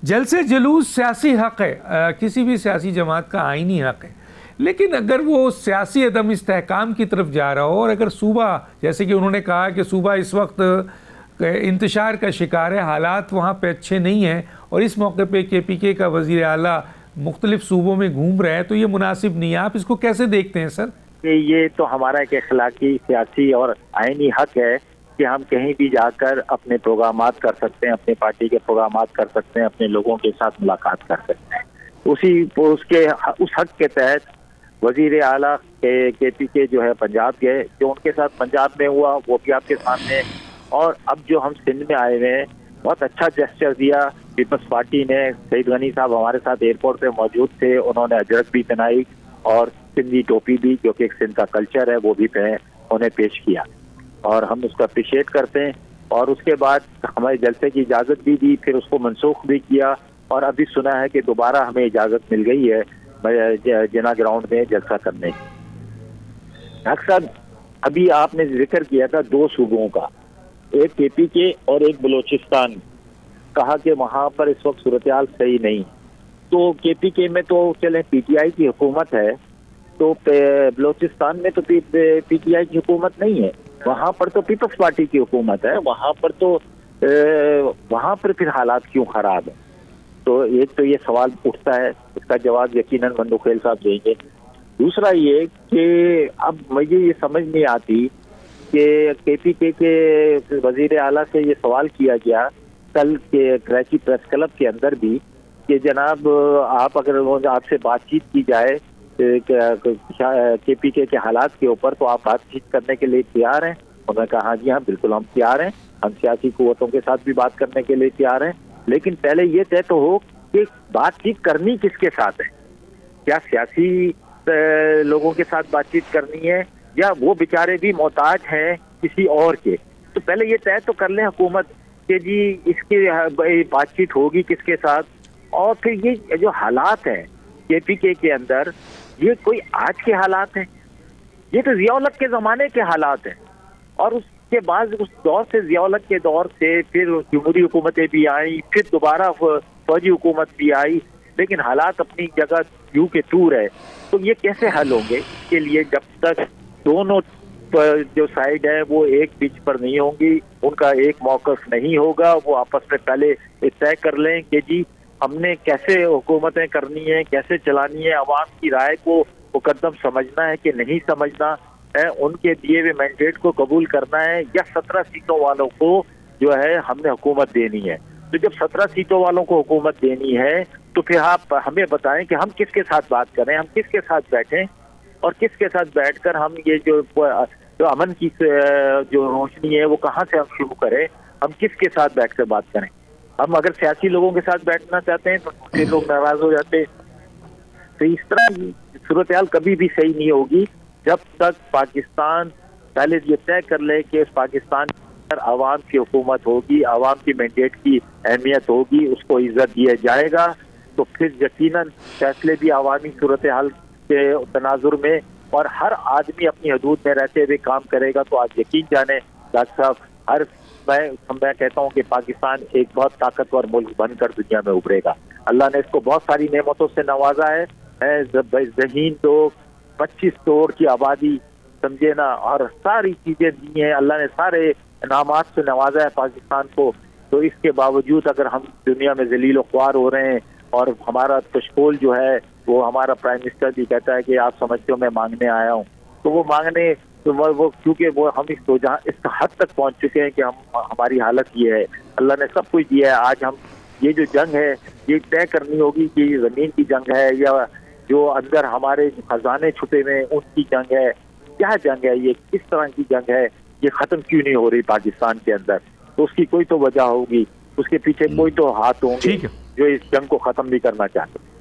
جلسے جلوس سیاسی حق ہے، کسی بھی سیاسی جماعت کا آئینی حق ہے، لیکن اگر وہ سیاسی عدم استحکام کی طرف جا رہا ہو، اور اگر صوبہ، جیسے کہ انہوں نے کہا کہ صوبہ اس وقت انتشار کا شکار ہے، حالات وہاں پہ اچھے نہیں ہیں، اور اس موقع پہ کے پی کے کا وزیر اعلیٰ مختلف صوبوں میں گھوم رہے ہیں، تو یہ مناسب نہیں ہے. آپ اس کو کیسے دیکھتے ہیں سر؟ یہ تو ہمارا ایک اخلاقی، سیاسی اور آئینی حق ہے کہ ہم کہیں بھی جا کر اپنے پروگرامات کر سکتے ہیں، اپنی پارٹی کے پروگرامات کر سکتے ہیں، اپنے لوگوں کے ساتھ ملاقات کر سکتے ہیں. اس حق کے تحت وزیر اعلیٰ کے پی کے جو ہے پنجاب گئے، جو ان کے ساتھ پنجاب میں ہوا وہ بھی آپ کے سامنے. اور اب جو ہم سندھ میں آئے ہوئے ہیں، بہت اچھا جسچر دیا پیپلز پارٹی نے. سعید غنی صاحب ہمارے ساتھ ایئرپورٹ پہ موجود تھے، انہوں نے اجرک بھی پہنائی اور سندھی ٹوپی بھی، جو کہ ایک سندھ کا کلچر ہے، وہ بھی انہیں پیش کیا، اور ہم اس کو اپریشیٹ کرتے ہیں. اور اس کے بعد ہمارے جلسے کی اجازت بھی دی، پھر اس کو منسوخ بھی کیا، اور ابھی سنا ہے کہ دوبارہ ہمیں اجازت مل گئی ہے جنا گراؤنڈ میں جلسہ کرنے کی. ڈاکٹر صاحب، ابھی آپ نے ذکر کیا تھا دو صوبوں کا، ایک کے پی کے اور ایک بلوچستان. کہا کہ وہاں پر اس وقت صورتحال صحیح نہیں. تو کے پی کے میں تو چلیں پی ٹی آئی کی حکومت ہے، تو بلوچستان میں تو پی ٹی آئی کی حکومت نہیں ہے، وہاں پر تو پیپلز پارٹی کی حکومت ہے. وہاں پر پھر حالات کیوں خراب ہیں؟ تو ایک تو یہ سوال اٹھتا ہے، اس کا جواب یقیناً مندوخیل صاحب دیں گے. دوسرا یہ کہ اب مجھے یہ سمجھ نہیں آتی کہ کے پی کے وزیر اعلیٰ سے یہ سوال کیا گیا کل کے کراچی پریس کلب کے اندر بھی کہ جناب اگر آپ سے بات چیت کی جائے کے پی کے حالات کے اوپر، تو آپ بات چیت کرنے کے لیے تیار ہیں؟ انہوں نے کہا ہاں جی ہاں بالکل ہم تیار ہیں، ہم سیاسی قوتوں کے ساتھ بھی بات کرنے کے لیے تیار ہیں، لیکن پہلے یہ طے تو ہو کہ بات چیت کرنی کس کے ساتھ ہے. کیا سیاسی لوگوں کے ساتھ بات چیت کرنی ہے، یا وہ بیچارے بھی محتاج ہیں کسی اور کے؟ تو پہلے یہ طے تو کر لیں حکومت کہ جی اس کی بات چیت ہوگی کس کے ساتھ. اور پھر یہ جو حالات ہیں کے پی کے اندر، یہ کوئی آج کے حالات ہیں؟ یہ تو ضیاء الحق کے زمانے کے حالات ہیں. اور اس کے بعد اس دور سے، ضیاء الحق کے دور سے پھر جمہوری حکومتیں بھی آئیں، پھر دوبارہ فوجی حکومت بھی آئی، لیکن حالات اپنی جگہ یوں کے تور ہے. تو یہ کیسے حل ہوں گے؟ اس کے لیے جب تک دونوں جو سائیڈ ہیں وہ ایک پچ پر نہیں ہوں گی، ان کا ایک موقف نہیں ہوگا، وہ آپس میں پہلے طے کر لیں کہ جی ہم نے کیسے حکومتیں کرنی ہیں، کیسے چلانی ہے، عوام کی رائے کو مقدم سمجھنا ہے کہ نہیں سمجھنا ہے، ان کے دیے ہوئے مینڈیٹ کو قبول کرنا ہے، یا 17 سیٹوں والوں کو جو ہے ہم نے حکومت دینی ہے. تو جب 17 سیٹوں والوں کو حکومت دینی ہے تو پھر آپ ہمیں بتائیں کہ ہم کس کے ساتھ بات کریں، ہم کس کے ساتھ بیٹھیں، اور کس کے ساتھ بیٹھ کر ہم یہ جو امن کی جو روشنی ہے وہ کہاں سے ہم شروع کریں، ہم کس کے ساتھ بیٹھ کر بات کریں. ہم اگر سیاسی لوگوں کے ساتھ بیٹھنا چاہتے ہیں تو دوسرے لوگ ناراض ہو جاتے ہیں. تو اس طرح صورتحال کبھی بھی صحیح نہیں ہوگی جب تک پاکستان پہلے یہ طے کر لے کہ اس پاکستان پر عوام کی حکومت ہوگی، عوام کی مینڈیٹ کی اہمیت ہوگی، اس کو عزت دیا جائے گا. تو پھر یقیناً فیصلے بھی عوامی صورتحال کے تناظر میں، اور ہر آدمی اپنی حدود میں رہتے ہوئے کام کرے گا. تو آج یقین جانیں ڈاکٹر صاحب، میں کہتا ہوں کہ پاکستان ایک بہت طاقتور ملک بن کر دنیا میں ابھرے گا. اللہ نے اس کو بہت ساری نعمتوں سے نوازا ہے، ذہین تو 25 کروڑ کی آبادی سمجھے نا، اور ساری چیزیں دی ہیں اللہ نے، سارے انعامات سے نوازا ہے پاکستان کو. تو اس کے باوجود اگر ہم دنیا میں ذلیل و خوار ہو رہے ہیں، اور ہمارا کشکول جو ہے وہ ہمارا پرائم منسٹر بھی کہتا ہے کہ آپ سمجھتے ہو میں مانگنے آیا ہوں، تو وہ مانگنے وہ کیونکہ وہ ہم اس حد تک پہنچ چکے ہیں کہ ہماری حالت یہ ہے. اللہ نے سب کچھ دیا ہے. آج ہم یہ جو جنگ ہے یہ طے کرنی ہوگی کہ یہ زمین کی جنگ ہے، یا جو اندر ہمارے خزانے چھپے ہوئے ہیں ان کی جنگ ہے. کیا جنگ ہے یہ؟ کس طرح کی جنگ ہے؟ یہ ختم کیوں نہیں ہو رہی پاکستان کے اندر؟ تو اس کی کوئی تو وجہ ہوگی، اس کے پیچھے کوئی تو ہاتھ ہوں گے جو اس جنگ کو ختم بھی کرنا چاہتے ہیں.